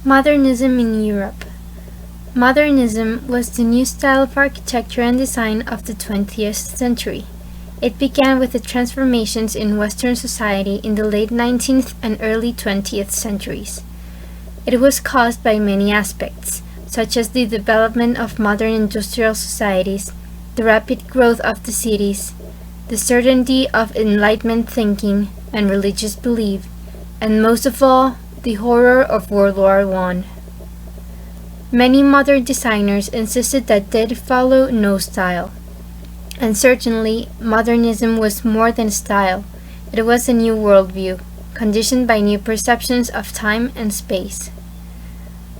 Modernism in Europe. Modernism was the new style of architecture and design of the 20th century. It began with the transformations in Western society in the late 19th and early 20th centuries. It was caused by many aspects, such as the development of modern industrial societies, the rapid growth of the cities, the certainty of Enlightenment thinking and religious belief, and most of all, the horror of World War I. Many modern designers insisted that they'd follow no style. And certainly, modernism was more than style. It was a new worldview, conditioned by new perceptions of time and space.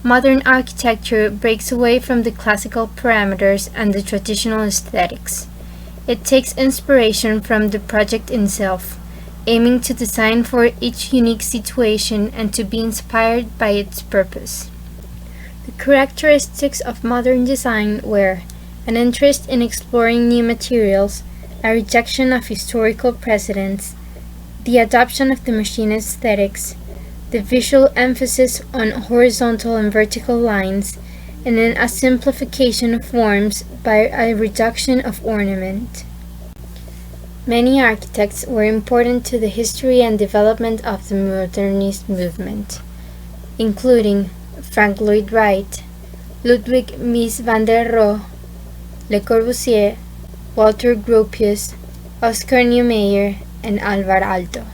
Modern architecture breaks away from the classical parameters and the traditional aesthetics. It takes inspiration from the project itself, aiming to design for each unique situation and to be inspired by its purpose. The characteristics of modern design were an interest in exploring new materials, a rejection of historical precedents, the adoption of the machine aesthetics, the visual emphasis on horizontal and vertical lines, and then a simplification of forms by a reduction of ornament. Many architects were important to the history and development of the modernist movement, including Frank Lloyd Wright, Ludwig Mies van der Rohe, Le Corbusier, Walter Gropius, Oscar Niemeyer, and Alvar Aalto.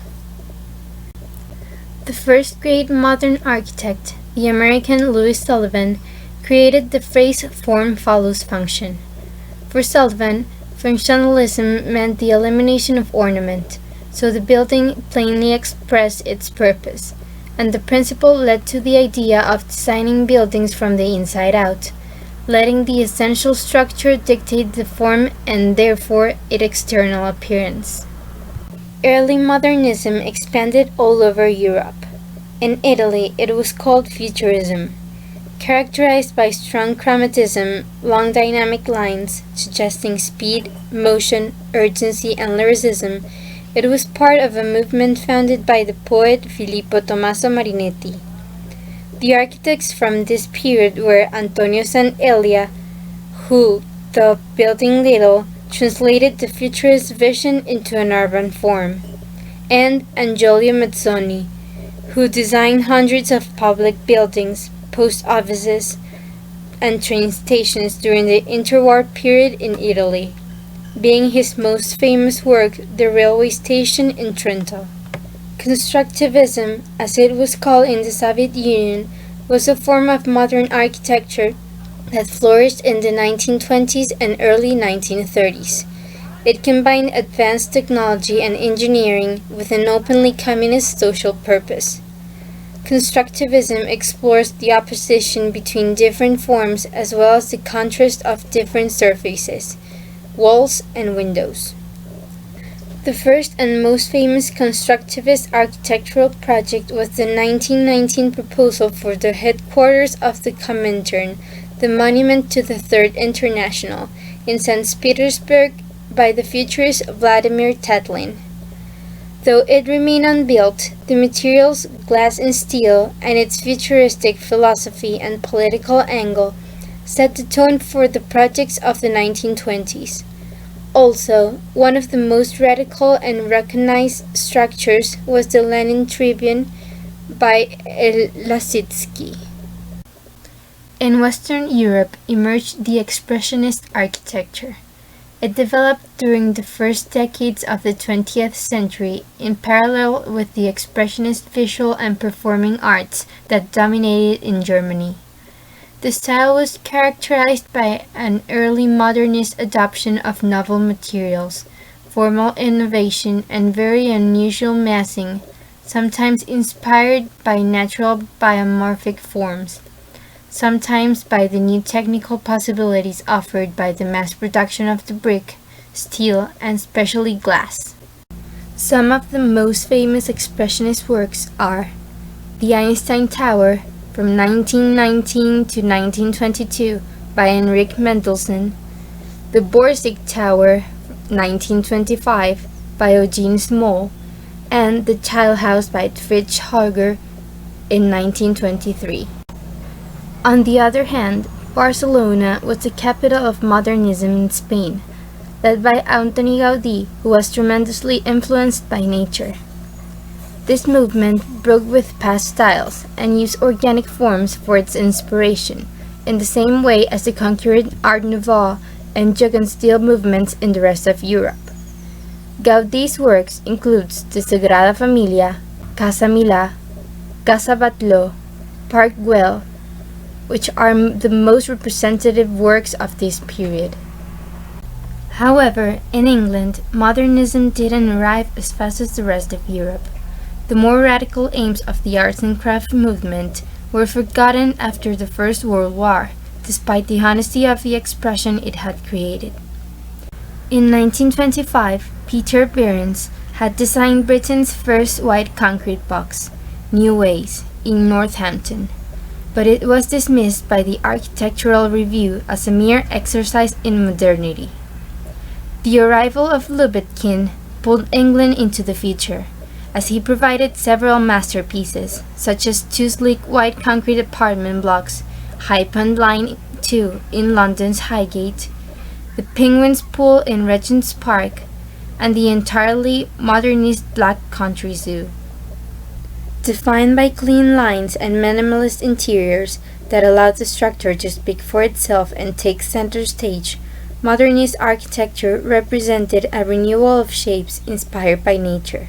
The first great modern architect, the American Louis Sullivan, created the phrase "form follows function." For Sullivan, functionalism meant the elimination of ornament, so the building plainly expressed its purpose, and the principle led to the idea of designing buildings from the inside out, letting the essential structure dictate the form and therefore its external appearance. Early modernism expanded all over Europe. In Italy, it was called Futurism, characterized by strong chromatism, long dynamic lines suggesting speed, motion, urgency, and lyricism. It was part of a movement founded by the poet Filippo Tommaso Marinetti. The architects from this period were Antonio Sant'Elia, who, though building little, translated the futurist vision into an urban form, and Angiolio Mazzoni, who designed hundreds of public buildings, post offices, and train stations during the interwar period in Italy, being his most famous work the railway station in Trento. Constructivism, as it was called in the Soviet Union, was a form of modern architecture that flourished in the 1920s and early 1930s. It combined advanced technology and engineering with an openly communist social purpose. Constructivism explores the opposition between different forms as well as the contrast of different surfaces, walls and windows. The first and most famous constructivist architectural project was the 1919 proposal for the headquarters of the Comintern, the monument to the Third International, in St. Petersburg by the futurist Vladimir Tatlin. Though it remained unbuilt, the materials, glass and steel, and its futuristic philosophy and political angle set the tone for the projects of the 1920s. Also, one of the most radical and recognized structures was the Lenin Tribune by Lasitsky. In Western Europe emerged the Expressionist architecture. It developed during the first decades of the 20th century in parallel with the Expressionist visual and performing arts that dominated in Germany. The style was characterized by an early modernist adoption of novel materials, formal innovation, and very unusual massing, sometimes inspired by natural biomorphic forms, sometimes by the new technical possibilities offered by the mass production of the brick, steel, and especially glass. Some of the most famous Expressionist works are the Einstein Tower from 1919 to 1922 by Henrik Mendelssohn, the Borsig Tower 1925 by Eugene Small, and the Child House by Fritz Hauger in 1923. On the other hand, Barcelona was the capital of Modernism in Spain, led by Antoni Gaudí, who was tremendously influenced by nature. This movement broke with past styles and used organic forms for its inspiration, in the same way as the conquered Art Nouveau and Jugendstil movements in the rest of Europe. Gaudí's works includes the Sagrada Familia, Casa Milà, Casa Batlló, Park Güell, which are the most representative works of this period. However, in England, modernism didn't arrive as fast as the rest of Europe. The more radical aims of the arts and craft movement were forgotten after the First World War, despite the honesty of the expression it had created. In 1925, Peter Behrens had designed Britain's first white concrete box, New Ways, in Northampton, but it was dismissed by the Architectural Review as a mere exercise in modernity. The arrival of Lubetkin pulled England into the future, as he provided several masterpieces, such as two sleek white concrete apartment blocks, High Pond Line 2 in London's Highgate, the Penguins Pool in Regent's Park, and the entirely modernist Black Country Zoo. Defined by clean lines and minimalist interiors that allowed the structure to speak for itself and take center stage, modernist architecture represented a renewal of shapes inspired by nature.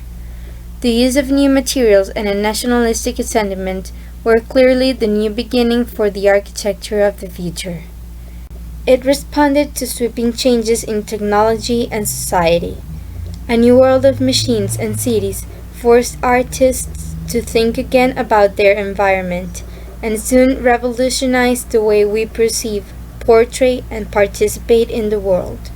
The use of new materials and a nationalistic sentiment were clearly the new beginning for the architecture of the future. It responded to sweeping changes in technology and society. A new world of machines and cities forced artists to think again about their environment, and soon revolutionized the way we perceive, portray, and participate in the world.